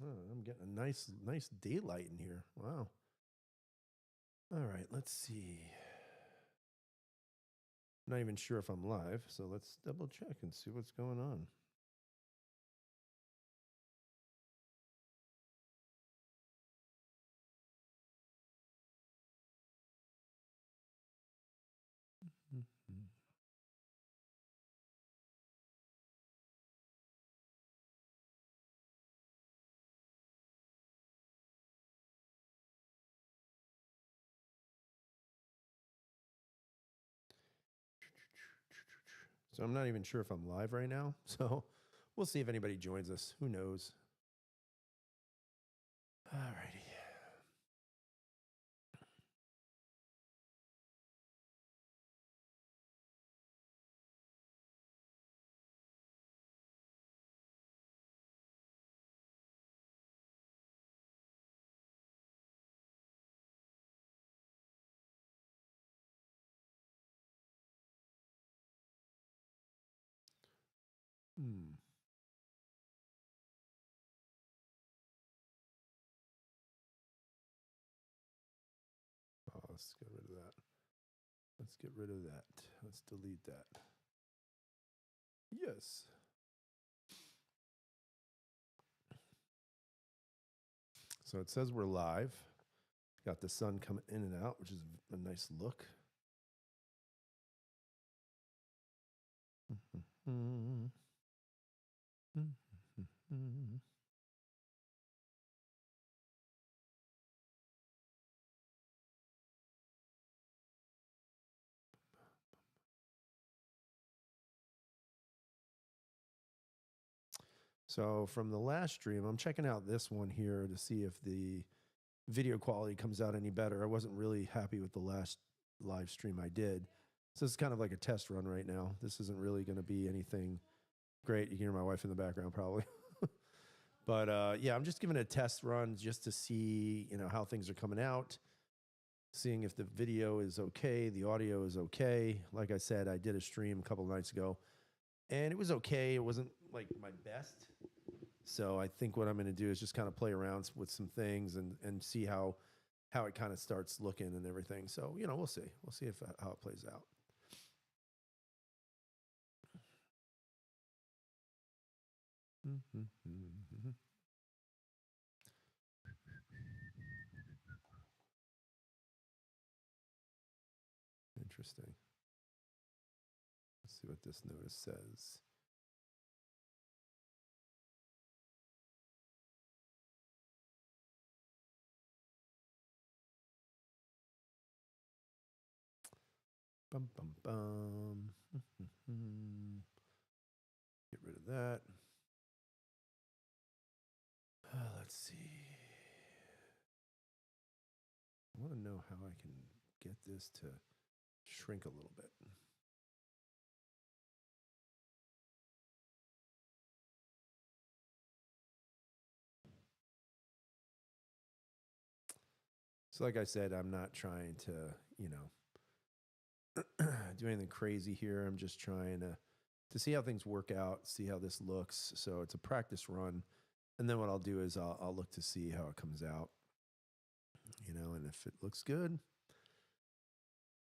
I'm getting a nice daylight in here. Wow. All right, let's see. Not even sure if I'm live, so let's double check and see what's going on. Mhm. So I'm not even sure if I'm live right now. So we'll see if anybody joins us. Who knows? All righty. Hmm. Oh, let's get rid of that. Let's get rid of that. Let's delete that. Yes. So it says we're live. Got the sun coming in and out, which is a nice look. Mhm. Mhm. So from the last stream, I'm checking out this one here to see if the video quality comes out any better. I wasn't really happy with the last live stream I did. So it's kind of like a test run right now. This isn't really going to be anything great. You can hear my wife in the background probably. But yeah, I'm just giving it a test run just to see, how things are coming out, seeing if the video is okay, the audio is okay. Like I said, I did a stream a couple of nights ago and it was okay. It wasn't like my best. So I think what I'm going to do is just kind of play around with some things and see how it kind of starts looking and everything. So, we'll see. We'll see if how it plays out. Interesting. Let's see what this notice says. Bum, bum, bum. Get rid of that. Let's see. I want to know how I can get this to shrink a little bit. So like I said, I'm not trying to, do anything crazy here. I'm just trying to see how things work out, see how this looks. So it's a practice run. And then what I'll do is I'll look to see how it comes out, and if it looks good,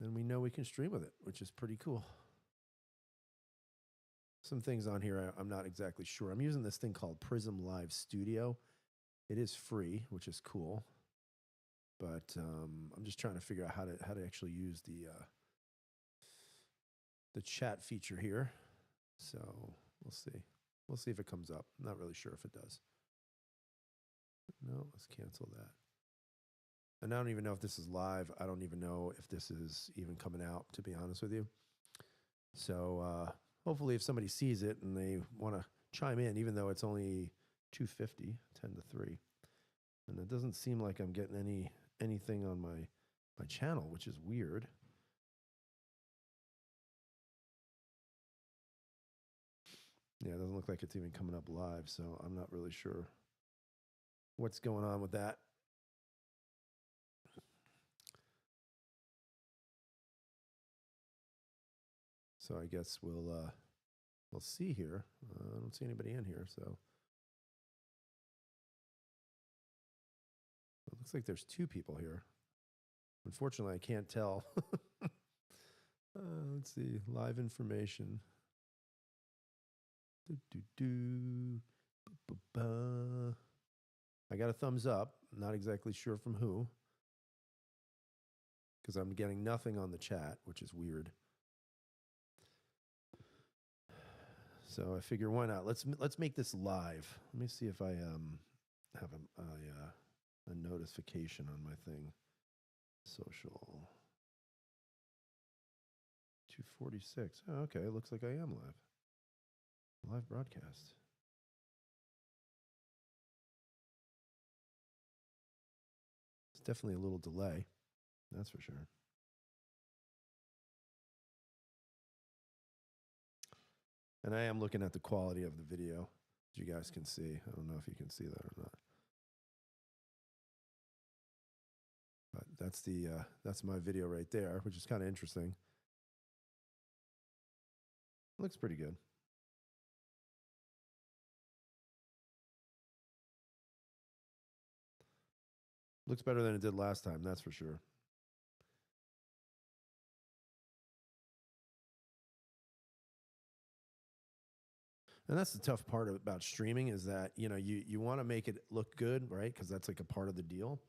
then we know we can stream with it, which is pretty cool. Some things on here I'm not exactly sure. I'm using this thing called Prism Live Studio. It is free, which is cool. But I'm just trying to figure out how to actually use the chat feature here. So we'll see. We'll see if it comes up. I'm not really sure if it does. No, let's cancel that. And I don't even know if this is live. I don't even know if this is even coming out, to be honest with you. So hopefully if somebody sees it and they want to chime in, even though it's only 2:50, 10 to 3. And it doesn't seem like I'm getting anything on my channel, which is weird. Yeah, it doesn't look like it's even coming up live, so I'm not really sure what's going on with that. So I guess we'll see here. I don't see anybody in here, so Looks like there's 2 people here. Unfortunately, I can't tell. Let's see. Live information. I got a thumbs up. Not exactly sure from who, because I'm getting nothing on the chat, which is weird. So I figure, why not? Let's make this live. Let me see if I have a notification on my thing. Social 246. Oh, okay. It looks like I am live. Live broadcast. It's definitely a little delay. That's for sure. And I am looking at the quality of the video, as you guys can see. I don't know if you can see that or not. But that's my video right there, which is kind of interesting. Looks pretty good. Looks better than it did last time, that's for sure. And that's the tough part about streaming, is that, you know, you want to make it look good, right? Because that's like a part of the deal.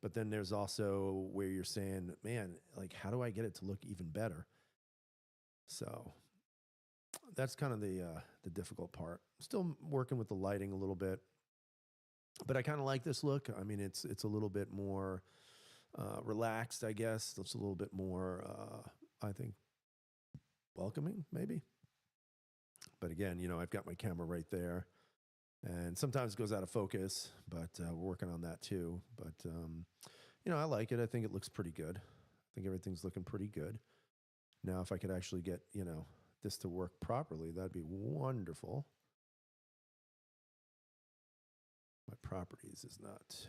But then there's also where you're saying, man, like, how do I get it to look even better? So that's kind of the difficult part. Still working with the lighting a little bit, but I kind of like this look. I mean, it's a little bit more relaxed, I guess. It's a little bit more, I think, welcoming, maybe. But again, you know, I've got my camera right there, and sometimes it goes out of focus, but we're working on that too. But, you know, I like it. I think it looks pretty good. I think everything's looking pretty good. Now, if I could actually get, you know, this to work properly, that'd be wonderful. My properties is not.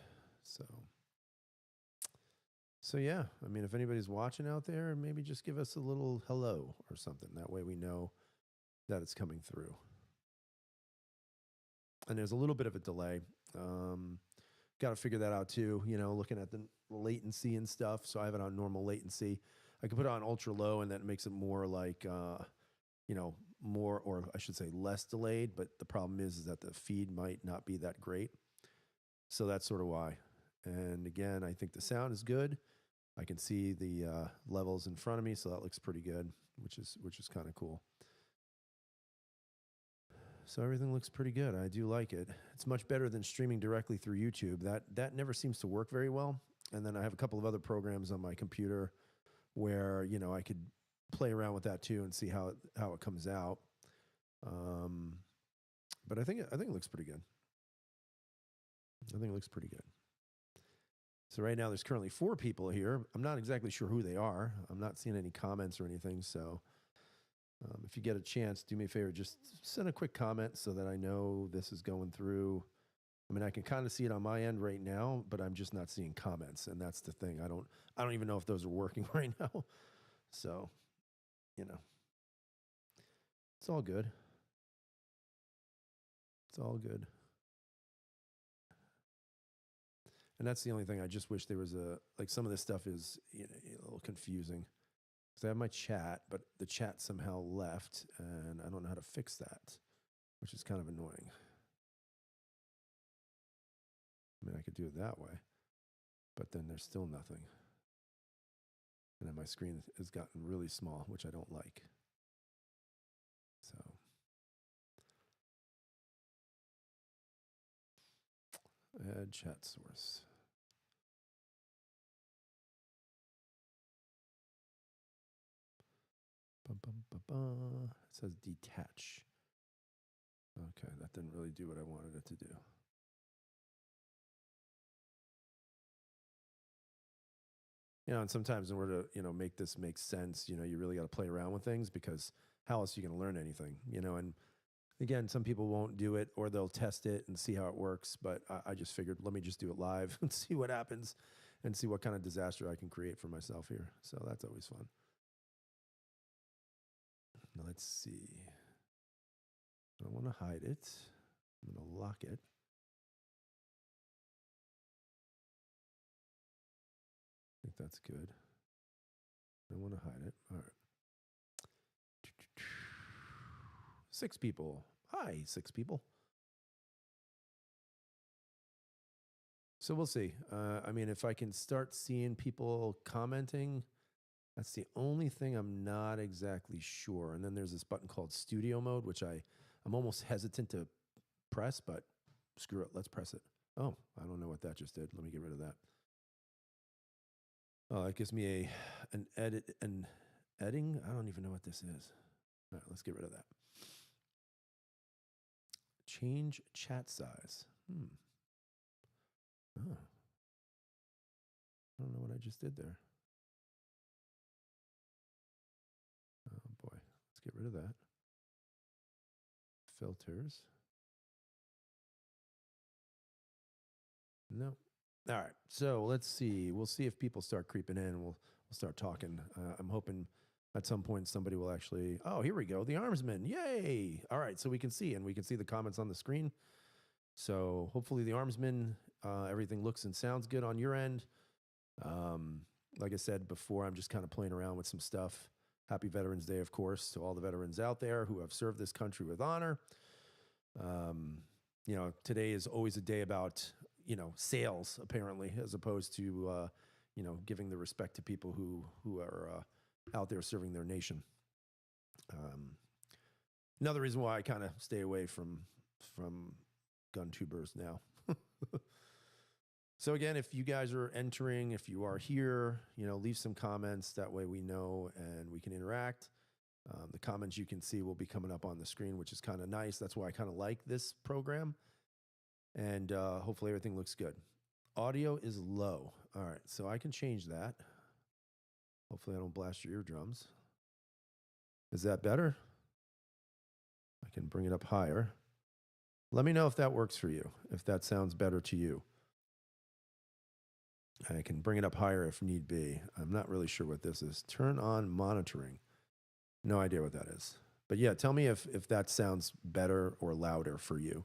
So yeah, I mean, if anybody's watching out there, maybe just give us a little hello or something. That way we know that it's coming through. And there's a little bit of a delay. Got to figure that out too, you know, looking at the latency and stuff. So I have it on normal latency. I can put it on ultra low, and that makes it more like, you know, more, or I should say less delayed. But the problem is that the feed might not be that great. So that's sort of why. And again, I think the sound is good. I can see the levels in front of me, so that looks pretty good, which is kind of cool. So everything looks pretty good. I do like it. It's much better than streaming directly through YouTube. That never seems to work very well. And then I have a couple of other programs on my computer where, you know, I could play around with that too and see how it comes out. But I think it looks pretty good. I think it looks pretty good. So right now there's currently 4 people here. I'm not exactly sure who they are. I'm not seeing any comments or anything. So if you get a chance, do me a favor, just send a quick comment so that I know this is going through. I mean, I can kind of see it on my end right now, but I'm just not seeing comments, and that's the thing. I don't even know if those are working right now. So, you know, it's all good. It's all good. And that's the only thing. I just wish there was like, some of this stuff is, you know, a little confusing. So I have my chat, but the chat somehow left, and I don't know how to fix that, which is kind of annoying. I mean, I could do it that way, but then there's still nothing. And then my screen has gotten really small, which I don't like. So add chat source. It says detach. Okay, that didn't really do what I wanted it to do. You know, and sometimes in order to, you know, make this make sense, you know, you really got to play around with things, because how else are you going to learn anything, you know? And again, some people won't do it, or they'll test it and see how it works. But I just figured, let me just do it live and see what happens, and see what kind of disaster I can create for myself here. So that's always fun. Now let's see. I don't want to hide it. I'm going to lock it. that's good. I want to hide it. All right. 6 people. Hi, 6 people. So we'll see. I mean, if I can start seeing people commenting, that's the only thing I'm not exactly sure. And then there's this button called studio mode, which I'm almost hesitant to press, but screw it. Let's press it. Oh, I don't know what that just did. Let me get rid of that. Oh, it gives me an editing. I don't even know what this is. All right, let's get rid of that. Change chat size. Oh. I don't know what I just did there. Oh boy, let's get rid of that. Filters. No. All right. So let's see. We'll see if people start creeping in. We'll start talking. I'm hoping at some point somebody will actually. Oh, here we go. The Armsman. Yay! All right. So we can see the comments on the screen. So hopefully the Armsman, everything looks and sounds good on your end. Like I said before, I'm just kind of playing around with some stuff. Happy Veterans Day, of course, to all the veterans out there who have served this country with honor. You know, today is always a day about, you know, sales, apparently, as opposed to, you know, giving the respect to people who are out there serving their nation. Another reason why I kind of stay away from gun tubers now. So again, if you guys are entering, if you are here, you know, leave some comments. That way we know and we can interact. The comments you can see will be coming up on the screen, which is kind of nice. That's why I kind of like this program. And hopefully everything looks good. Audio is low. All right, so I can change that. Hopefully I don't blast your eardrums. Is that better? I can bring it up higher. Let me know if that works for you, if that sounds better to you. I can bring it up higher if need be. I'm not really sure what this is. Turn on monitoring. No idea what that is. But yeah, tell me if that sounds better or louder for you.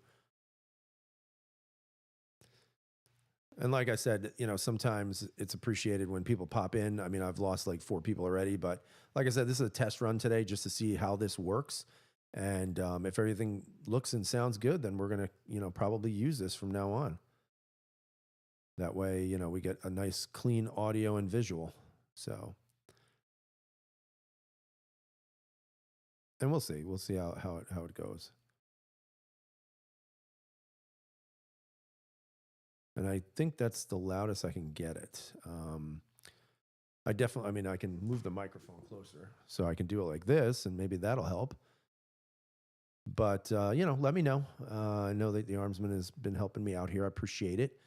And like I said, you know, sometimes it's appreciated when people pop in. I mean, I've lost like 4 people already, but like I said, this is a test run today just to see how this works. And if everything looks and sounds good, then we're going to, you know, probably use this from now on. That way, you know, we get a nice clean audio and visual. So, and we'll see how it goes. And I think that's the loudest I can get it. I mean, I can move the microphone closer so I can do it like this and maybe that'll help. But, you know, let me know. I know that the Armsman has been helping me out here. I appreciate it.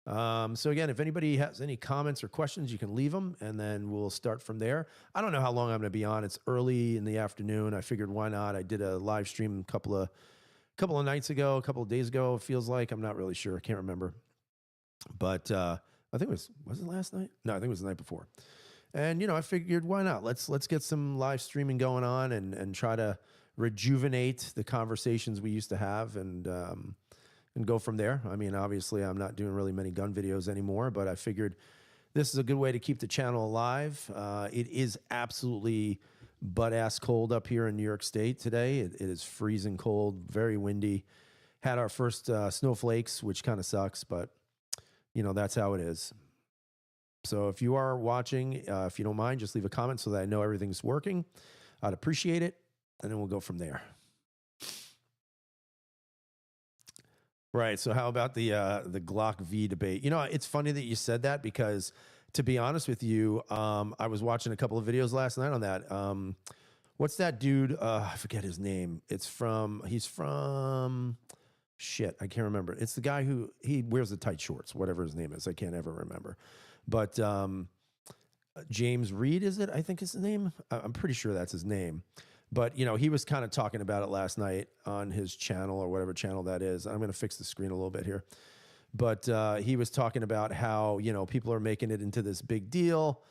So again, if anybody has any comments or questions, you can leave them and then we'll start from there. I don't know how long I'm going to be on. It's early in the afternoon. I figured why not? I did a live stream a couple of nights ago, a couple of days ago. It feels like, I'm not really sure. I can't remember. But I think was it last night? No, I think it was the night before. And, you know, I figured why not? Let's get some live streaming going on and try to rejuvenate the conversations we used to have and go from there. I mean, obviously, I'm not doing really many gun videos anymore, but I figured this is a good way to keep the channel alive. It is absolutely butt-ass cold up here in New York State today. It is freezing cold, very windy. Had our first snowflakes, which kind of sucks, but, you know, that's how it is. So if you are watching, if you don't mind, just leave a comment so that I know everything's working. I'd appreciate it, and then we'll go from there. Right. So how about the Glock V debate? You know, it's funny that you said that because, to be honest with you, I was watching a couple of videos last night on that. What's that dude? I forget his name. He's from shit. I can't remember. It's the guy he wears the tight shorts, whatever his name is. I can't ever remember. But James Reed, is it? I think is his name. I'm pretty sure that's his name. But, you know, he was kind of talking about it last night on his channel or whatever channel that is. I'm going to fix the screen a little bit here. But he was talking about how, you know, people are making it into this big deal.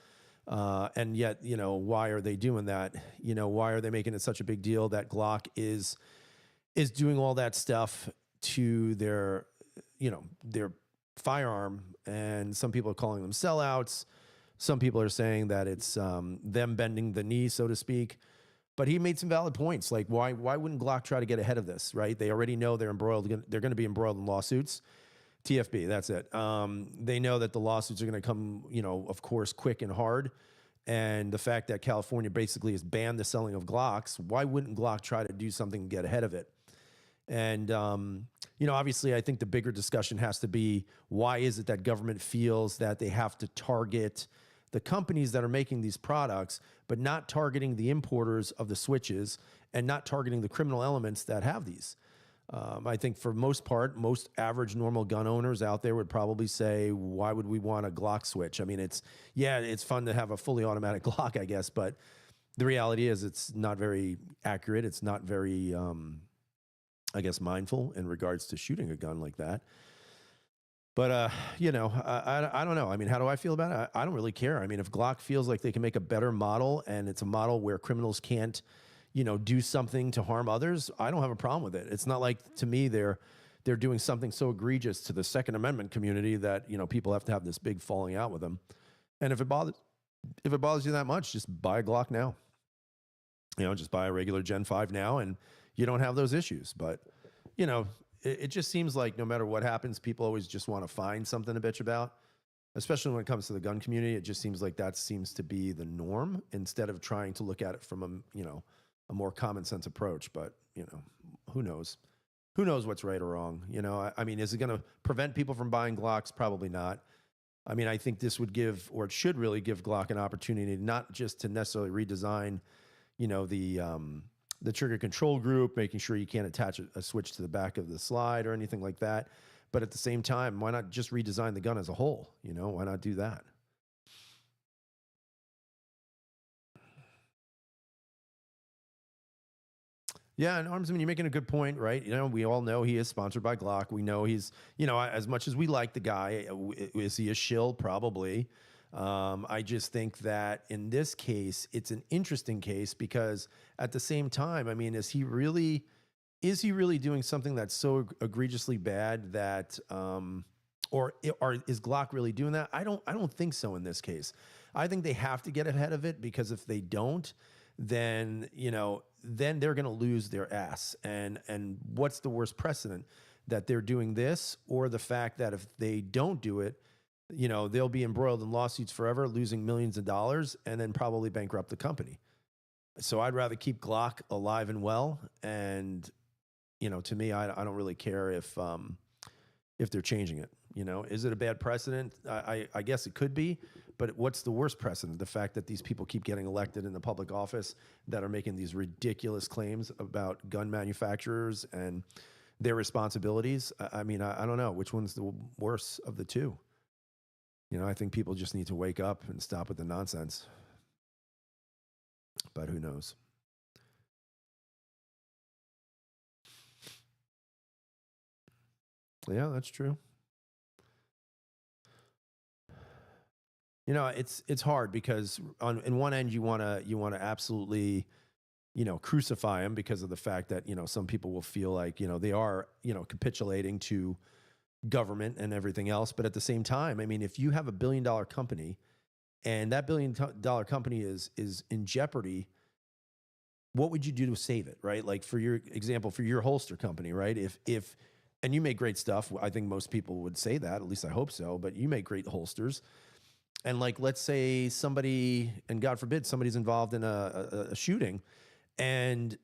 And yet, you know, why are they doing that? You know, why are they making it such a big deal that Glock is doing all that stuff to their, you know, their firearm? And some people are calling them sellouts. Some people are saying that it's them bending the knee, so to speak. But he made some valid points. Like, why wouldn't Glock try to get ahead of this, right? They already know they're embroiled. They're going to be embroiled in lawsuits. TFB, that's it. They know that the lawsuits are going to come, of course, quick and hard. And the fact that California basically has banned the selling of Glocks, why wouldn't Glock try to do something to get ahead of it? And, obviously, I think the bigger discussion has to be, why is it that government feels that they have to target the companies that are making these products, but not targeting the importers of the switches and not targeting the criminal elements that have these? I think for most part, most average normal gun owners out there would probably say, why would we want a Glock switch? I mean, it's fun to have a fully automatic Glock, I guess, but the reality is it's not very accurate. It's not very, mindful in regards to shooting a gun like that. But, I don't know. I mean, how do I feel about it? I don't really care. I mean, if Glock feels like they can make a better model and it's a model where criminals can't, do something to harm others, I don't have a problem with it. It's not like, to me, they're doing something so egregious to the Second Amendment community that, people have to have this big falling out with them. And if it bothers you that much, just buy a Glock now. Just buy a regular Gen 5 now, and you don't have those issues. But, it just seems like no matter what happens, people always just want to find something to bitch about, especially when it comes to the gun community. It just seems like that seems to be the norm instead of trying to look at it from a more common sense approach. But, who knows? Who knows what's right or wrong? I mean, is it going to prevent people from buying Glocks? Probably not. I mean, I think this would give, or it should really give, Glock an opportunity not just to necessarily redesign, the trigger control group, making sure you can't attach a switch to the back of the slide or anything like that. But at the same time, why not just redesign the gun as a whole? Why not do that? Yeah, and Armsman, you're making a good point, right? We all know he is sponsored by Glock. We know he's, as much as we like the guy, is he a shill? Probably. I just think that in this case, it's an interesting case because at the same time, I mean, is he really doing something that's so egregiously bad that, or is Glock really doing that? I don't think so in this case. I think they have to get ahead of it, because if they don't, then, then they're going to lose their ass. And what's the worst precedent, that they're doing this, or the fact that if they don't do it, they'll be embroiled in lawsuits forever, losing millions of dollars, and then probably bankrupt the company. So I'd rather keep Glock alive and well. And, to me, I don't really care if they're changing it. Is it a bad precedent? I guess it could be, but what's the worst precedent? The fact that these people keep getting elected in the public office that are making these ridiculous claims about gun manufacturers and their responsibilities. I mean, I don't know which one's the worst of the two. I think people just need to wake up and stop with the nonsense. But who knows? Yeah, that's true. It's hard because in one end you want to absolutely crucify him because of the fact that some people will feel like they are capitulating to government and everything else. But at the same time, I mean, if you have $1 billion company and that $1 billion company is in jeopardy, what would you do to save it, right? Like, for your example, for your holster company, right? If and you make great stuff. I think most people would say that, at least I hope so, but you make great holsters. And, like, let's say somebody, and God forbid, somebody's involved in a shooting, and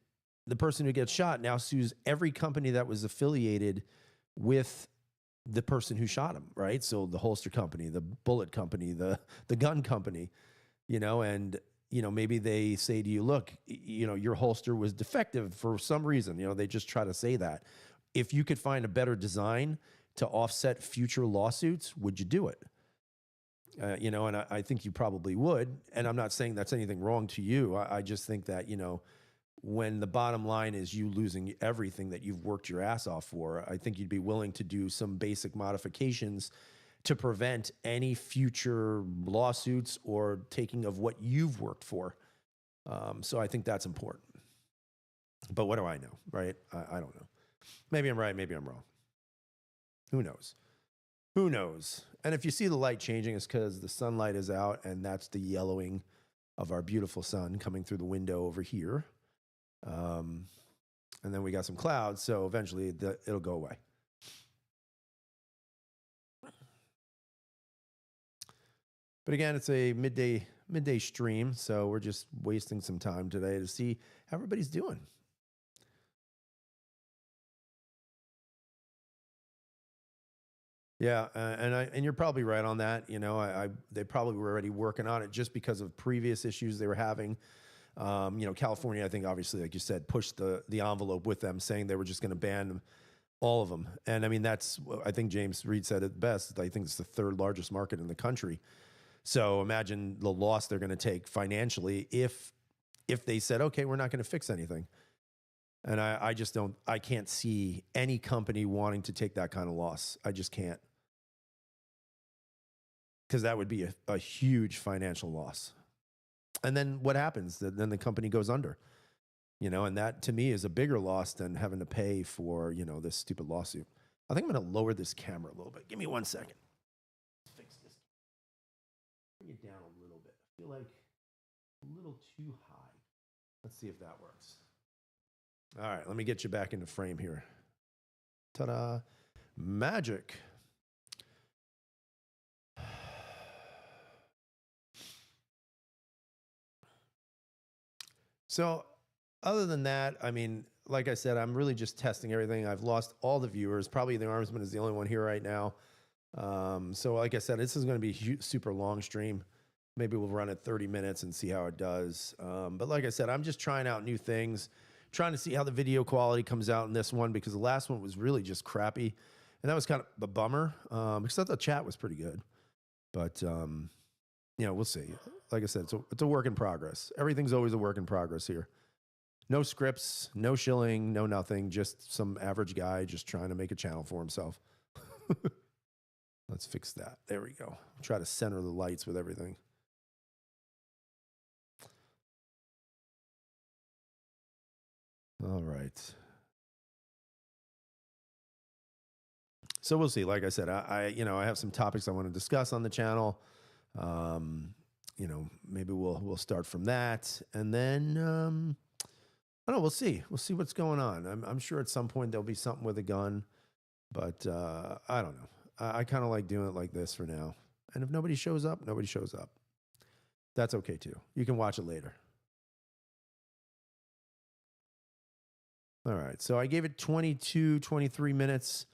the person who gets shot now sues every company that was affiliated with the person who shot him, right? So the holster company, the bullet company, the gun company, and maybe they say to you, look, your holster was defective for some reason. They just try to say that. If you could find a better design to offset future lawsuits, would you do it? And I think you probably would. And I'm not saying that's anything wrong to you. I just think that, when the bottom line is you losing everything that you've worked your ass off for, I think you'd be willing to do some basic modifications to prevent any future lawsuits or taking of what you've worked for. So I think that's important. But what do I know, right? I don't know. Maybe I'm right, maybe I'm wrong. Who knows? Who knows? And if you see the light changing, it's because the sunlight is out, and that's the yellowing of our beautiful sun coming through the window over here. And then we got some clouds, so eventually it'll go away. But again, it's a midday stream, so we're just wasting some time today to see how everybody's doing. Yeah, and you're probably right on that. You know, they probably were already working on it just because of previous issues they were having. You know, California, I think, obviously, like you said, pushed the envelope with them, saying they were just going to ban all of them. And I mean, I think James Reed said it best. I think it's the third largest market in the country. So imagine the loss they're going to take financially if they said, okay, we're not going to fix anything. And I can't see any company wanting to take that kind of loss. I just can't. Because that would be a huge financial loss. And then what happens? Then the company goes under, you know, and that to me is a bigger loss than having to pay for, you know, this stupid lawsuit. I think I'm going to lower this camera a little bit. Give me 1 second. Fix this. Bring it down a little bit. I feel like a little too high. Let's see if that works. All right, let me get you back into frame here. Ta-da. Magic. So other than that, I mean, like I said, I'm really just testing everything. I've lost all the viewers. Probably the Armsman is the only one here right now. So like I said, this is going to be a super long stream. Maybe we'll run it 30 minutes and see how it does. But like I said, I'm just trying out new things, trying to see how the video quality comes out in this one, because the last one was really just crappy. And that was kind of a bummer, because I thought the chat was pretty good. But, you know, we'll see. Like I said, it's a work in progress. Everything's always a work in progress here. No scripts, no shilling, no nothing. Just some average guy just trying to make a channel for himself. Let's fix that. There we go. Try to center the lights with everything. All right. So we'll see. Like I said, I have some topics I want to discuss on the channel. You know, maybe we'll start from that, and then I don't know. We'll see. We'll see what's going on. I'm sure at some point there'll be something with a gun, but I don't know. I kind of like doing it like this for now. And if nobody shows up, nobody shows up. That's okay too. You can watch it later. All right. So I gave it 22, 23 minutes.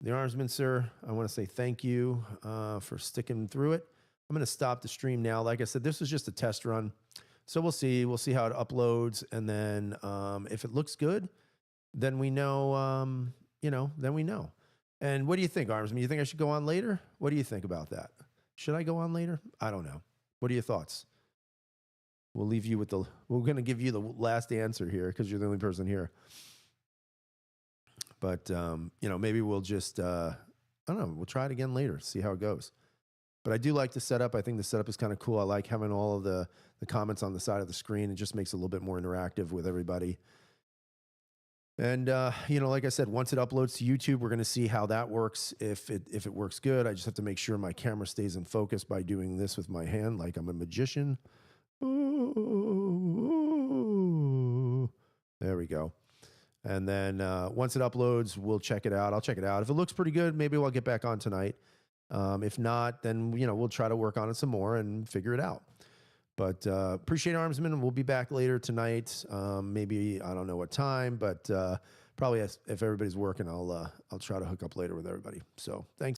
The Armsman, sir, I want to say thank you for sticking through it. I'm going to stop the stream now. Like I said, this was just a test run. So we'll see. We'll see how it uploads. And then if it looks good, then we know, then we know. And what do you think, Armsman? You think I should go on later? What do you think about that? Should I go on later? I don't know. What are your thoughts? We'll leave you with we're going to give you the last answer here because you're the only person here. But, maybe we'll just, I don't know, we'll try it again later, see how it goes. But I do like the setup. I think the setup is kind of cool. I like having all of the comments on the side of the screen. It just makes it a little bit more interactive with everybody. And, like I said, once it uploads to YouTube, we're going to see how that works. If it works good, I just have to make sure my camera stays in focus by doing this with my hand like I'm a magician. Ooh. There we go. And then once it uploads, we'll check it out. I'll check it out. If it looks pretty good, maybe I'll get back on tonight. If not, then, we'll try to work on it some more and figure it out. But appreciate Armsman. We'll be back later tonight. Maybe, I don't know what time, but probably if everybody's working, I'll try to hook up later with everybody. So thanks.